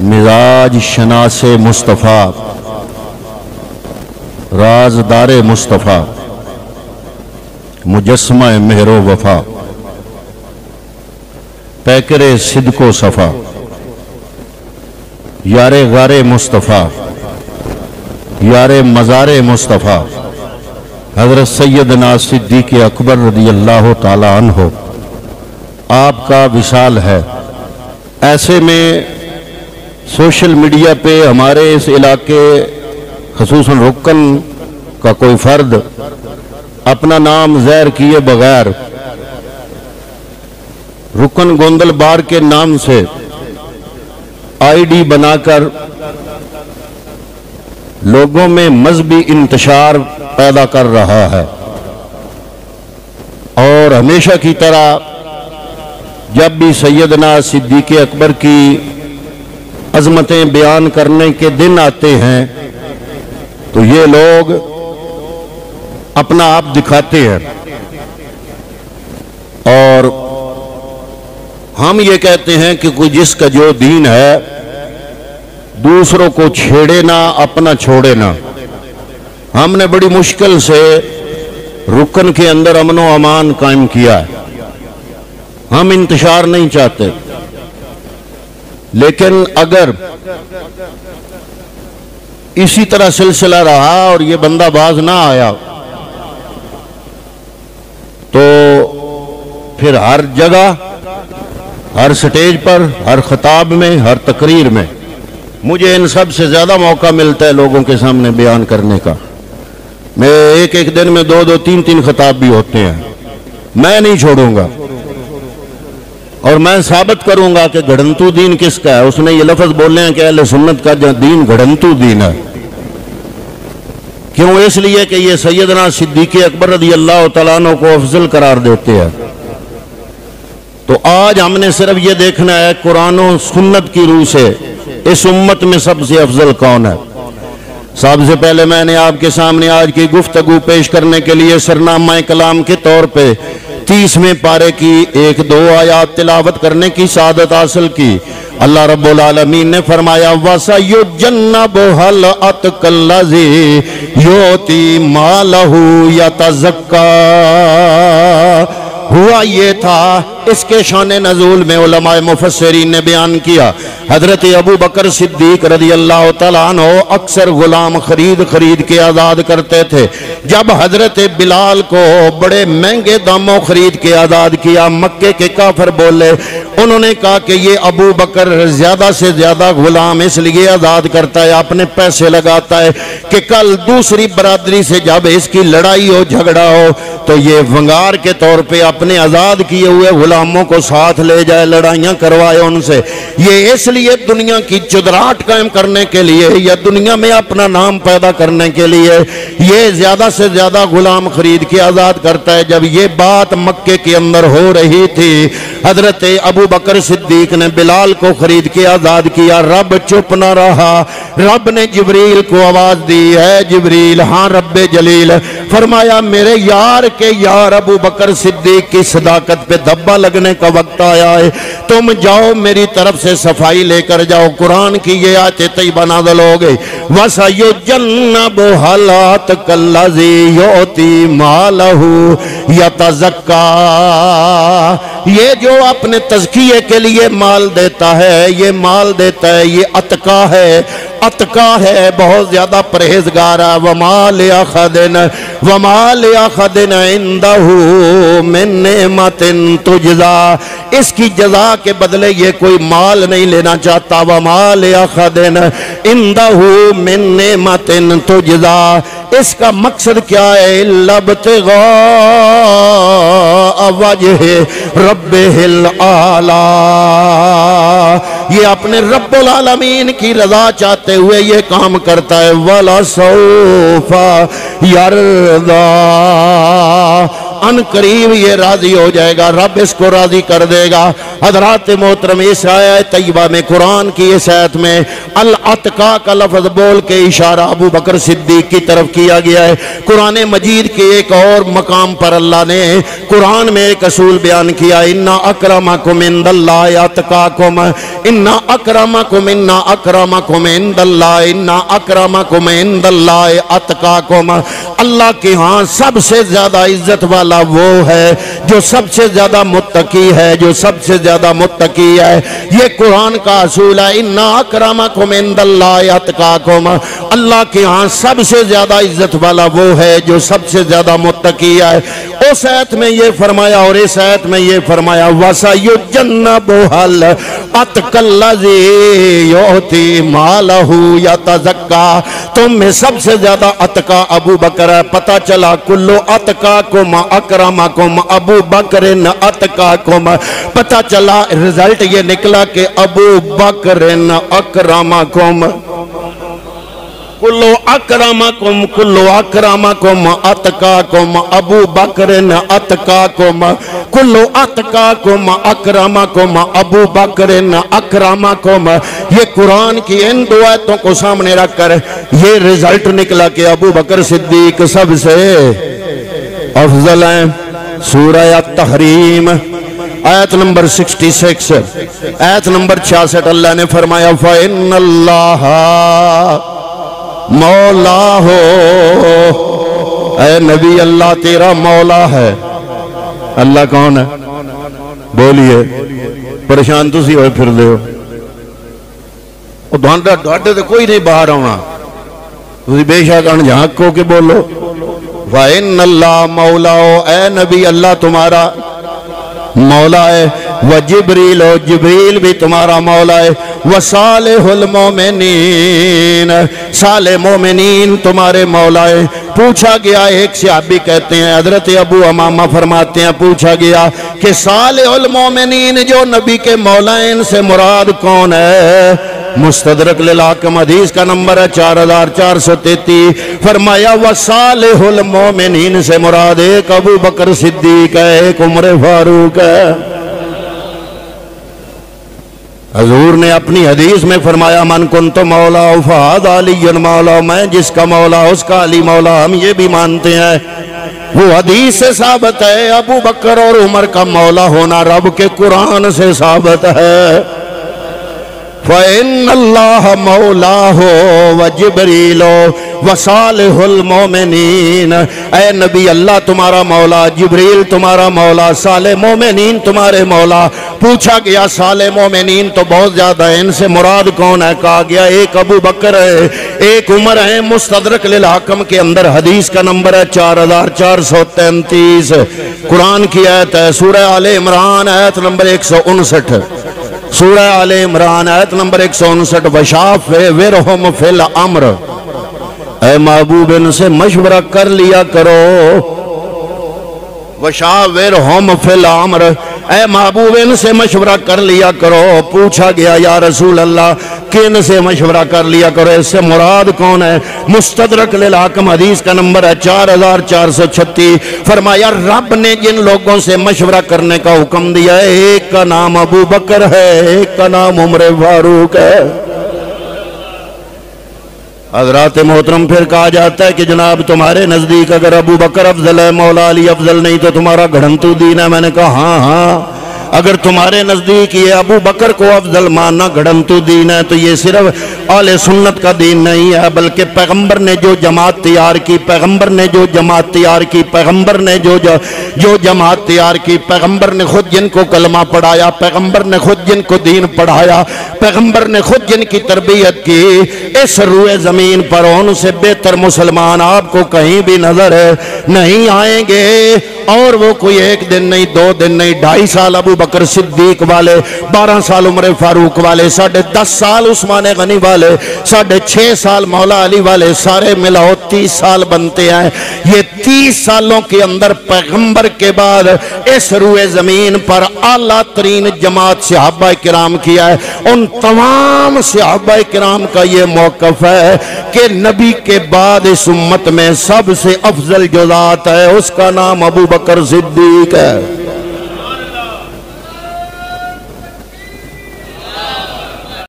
मिजाज शनासे मुस्तफ़ा, राजदारे मुस्तफ़ा, मुजस्मा मेहरो वफा, पैकरे सिद्को सफ़ा, यारे गारे मुस्तफ़ा, यारे मज़ारे मुस्तफ़ा, हज़रत सैयदना सिद्दीक़ अकबर रज़ियल्लाहु ताला अन्हु आपका विशाल है। ऐसे में सोशल मीडिया पे हमारे इस इलाके ख़ुसूसन रुकन का कोई फ़र्द अपना नाम ज़ाहिर किए बगैर रुकन गोंदल बार के नाम से आईडी बनाकर लोगों में मजहबी इंतशार पैदा कर रहा है। और हमेशा की तरह जब भी सैयदना सिद्दीक़ अकबर की अज़मतें बयान करने के दिन आते हैं तो ये लोग अपना आप दिखाते हैं और हम ये कहते हैं कि कोई जिसका जो दीन है दूसरों को छेड़े ना, अपना छोड़े ना। हमने बड़ी मुश्किल से रुकन के अंदर अमन व अमान कायम किया है। हम इंतशार नहीं चाहते, लेकिन अगर इसी तरह सिलसिला रहा और ये बंदा बाज ना आया तो फिर हर जगह, हर स्टेज पर, हर खिताब में, हर तकरीर में मुझे इन सब से ज्यादा मौका मिलता है लोगों के सामने बयान करने का। मैं एक एक दिन में 2-2, 3-3 खिताब भी होते हैं। मैं नहीं छोड़ूंगा और मैं साबित करूंगा कि घड़ंतू दीन किसका है। उसने ये लफ्ज बोले हैं कि अहले सुन्नत का दीन घड़ंतू दीन है। क्यों? इसलिए कि ये सैयदना सिद्दीक़ अकबर रज़ियल्लाहु तआला अन्हु को अफजल करार देते हैं। तो आज हमने सिर्फ ये देखना है कुरान और सुन्नत की रूह से इस उम्मत में सबसे अफजल कौन है। सबसे पहले मैंने आपके सामने आज की गुफ्तगू पेश करने के लिए सरनामा कलाम के तौर पे 30वें पारे की 1-2 आयात तिलावत करने की सादत हासिल की। अल्लाह रब्बुल आलमीन ने फरमाया वसयुजन्नबुहल अतकल्लज़ी योती मालहू यतज़क्का। हुआ ये था, इसके शान नज़ूल में उलमाए मुफस्सिरीन ने बयान किया। हजरत अबू बकर सिद्दीक रज़ियल्लाहु तआला अन्हु अक्सर गुलाम खरीद के आज़ाद करते थे। जब हजरत बिलाल को बड़े महंगे दामों खरीद के आज़ाद किया, मक्के के काफिर बोले, उन्होंने कहा कि ये अबू बकर ज्यादा से ज्यादा गुलाम इसलिए आज़ाद करता है, अपने पैसे लगाता है कि कल दूसरी बरादरी से जब इसकी लड़ाई हो, झगड़ा हो तो ये वंगार के तौर पे अपने आज़ाद किए हुए गुलामों को साथ ले जाए, लड़ाइयाँ करवाए उनसे। ये इसलिए दुनिया की चुदराहट कायम करने के लिए या दुनिया में अपना नाम पैदा करने के लिए ये ज्यादा से ज्यादा गुलाम खरीद के आज़ाद करता है। जब ये बात मक्के के अंदर हो रही थी, हजरत अबू बकर सिद्दीक ने बिलाल को खरीद के आज़ाद किया। रब चुप न रहा, रब ने जिब्रील को आवाज दी है, जिब्रील, हाँ रब्बे जलील, फरमाया मेरे यार के यार अबू बकर सिद्दीक की सदाकत पे धब्बा लगने का वक्त आया है। तुम जाओ, मेरी तरफ से सफाई लेकर जाओ। कुरान की ये आयत तैयबा नाज़िल हो गई, वसयुजन्नबुहल अतकल्लज़ी योती मालहू यतज़क्का। ये जो अपने तज़किये के लिए माल देता है, ये माल देता है, ये अतका है, अतका है, बहुत ज्यादा परहेजगार है। वमाल अखदिन इंदहू मिन नेमतिन तुजज़ा, इसकी जजा के बदले ये कोई माल नहीं लेना चाहता। वमाल अखदिन इंदहू मिन नेमतिन तुजज़ा, इसका मकसद क्या है? लब्तिगा वजह रब्बिहिल आला, ये अपने रब्बुल आलमीन की रजा चाहते हुए ये काम करता है। वला सौफा यरदा, अन करीब ये राजी हो जाएगा, रब इसको राजी कर देगा। हजरात मोहतरम इस आयत तैयबा में, कुरान की इस आयत में अल अतका का लफ्ज बोल के इशारा अबू बकर सिद्दीक की तरफ किया गया है। कुरान मजीद के एक और मकाम पर अल्लाह ने कुरान में एक असूल बयान किया, इन्ना अकरमकुम इंदल्लाहि अतकाकुम, इन्ना अकरमकुम इंदल्लाहि, इन्ना अकरमकुम इंदल्लाहि अतकाकुम। अल्लाह के यहाँ सबसे ज्यादा इज्जत वाला वो है जो सबसे ज्यादा मुत्तकी है, जो सबसे ज्यादा मुत्तकी है। ये कुरान का असूल है, इन्ना अकरमकुम इंदल्लाहि अतकाकुम। अल्लाह के यहाँ सबसे ज्यादा इज्जत वाला वो है जो सबसे ज्यादा मुत्तकी है। उस आयत में ये फरमाया और इस आयत में ये फरमाया, वसयुजन्नबुहल अतकल्लज़ी युती मालहू यतज़क्का। तुम में सबसे ज्यादा अतका अबू बकर है। पता चला कुल्लु अतकाकुम अकरमकुम अबू बकरिन अतकाकुम। पता चला रिजल्ट ये निकला कि अबू बकरिन अकरमकुम, कुल्लु अकरमकुम अतकाकुम अबू बकरिन अतकाकुम, कुल्लु अतकाकुम अकरमकुम अबू बकरिन अकरमकुम। ये कुरान की इन दो आयतों को सामने रखकर ये रिजल्ट निकला कि अबू बकर सिद्दीक सबसे अफजल हैं। सूरह तहरीम आयत नंबर 66, आयत नंबर 66 अल्लाह ने फरमाया, फ़इन्नल्लाह मौला हो। ऐ नबी अल्लाह तेरा मौला है। अल्लाह कौन है? बोलिए, परेशान तुसी होए फिर दे हो। ढाडे तो कोई नहीं बाहर आना, तुसी बेशक अनझाक हो के बोलो। वइन्नल्लाह मौला हो, ऐ नबी अल्लाह तुम्हारा मौला है। व जिब्रील हो, जिब्रील भी तुम्हारा मौला है। व सालिहुल मोमिनीन, साले मोमिनीन तुम्हारे मौला है। पूछा गया, एक सहाबी कहते हैं हजरत अबू अमामा फरमाते हैं, पूछा गया कि सालिहुल मोमिनीन जो नबी के मौला हैं इनसे मुराद कौन है? मुस्तदरक लिल-हाकिम हदीस का नंबर है 4433। फरमाया व सालिहुल मोमिनीन से मुराद एक अबू बकर सिद्दीक है, एक उमर फारूक है। हजूर ने अपनी हदीस में फरमाया, मन कुन्तु मौला फहाद अली मौला, मैं जिसका मौला उसका अली मौला। हम ये भी मानते हैं, वो हदीस से साबित है। अबू बकर और उमर का मौला होना रब के कुरान से साबित है। फ़इन्नल्लाह मौला हो व जिब्रील व सालिहुल मोमिनीन। ऐ नबी अल्लाह तुम्हारा मौला, जिब्रील तुम्हारा मौला, साले मोमिनीन तुम्हारे मौला। पूछा गया साले मोमिनीन तो बहुत ज्यादा है, इनसे मुराद कौन है? कहा गया एक अबू बकर है, एक उमर है। मुस्तदरक लिल-हाकिम के अंदर हदीस का नंबर है 4433। कुरान की आयत है, सूरह आले इमरान आयत नंबर 159। सूरह आले इमरान आयत नंबर 159। वशाफिरहुम फिल अम्र, ऐ महबूब इनसे मशवरा कर लिया करो। वशाविरहुम फिल अम्र, ऐ महबूब इनसे मशवरा कर लिया करो। पूछा गया या रसूल अल्लाह किन से मशवरा कर लिया करो, इससे मुराद कौन है? मुस्तदरक लिल-हाकिम हदीस का नंबर है 4436। फरमाया रब ने जिन लोगों से मशवरा करने का हुक्म दिया है, एक का नाम अबू बकर है, एक का नाम उमर फारूक है। हजरात मोहतरम फिर कहा जाता है कि जनाब तुम्हारे नजदीक अगर अबू बकर अफजल है, मौला अली अफजल नहीं तो तुम्हारा घड़ंतू दीन है। मैंने कहा हाँ हाँ, अगर तुम्हारे नजदीक ये अबू बकर को अफजल मानना घड़ंतू दीन है तो ये सिर्फ आले सुन्नत का दीन नहीं है, बल्कि पैगंबर ने जो जमात तैयार की, पैगंबर ने जो जमात तैयार की, पैगंबर ने जो जमात तैयार की, पैगंबर ने खुद जिनको कलमा पढ़ाया, पैगंबर ने खुद जिनको दीन पढ़ाया, पैगंबर ने खुद जिनकी तरबियत की, इस रूए जमीन पर उनसे बेहतर मुसलमान आपको कहीं भी नजर नहीं आएंगे। और वो कोई एक दिन नहीं, 2 दिन नहीं, 2.5 साल अबू बकर सिद्दीक वाले, 12 साल उमर फारूक वाले, 10.5 साल उस्मान गनी वाले, 6.5 साल मौला अली वाले, सारे मिलाओ 30 साल बनते हैं। ये 30 सालों के अंदर पैगंबर के बाद इस रूए जमीन पर आला तरीन जमात सहाबा किराम किया है। उन तमाम सहाबा किराम का ये मौकफ है कि नबी के बाद इस उम्मत में सबसे अफजल जो ज़ात है उसका नाम अबू बकर सिद्दीक है।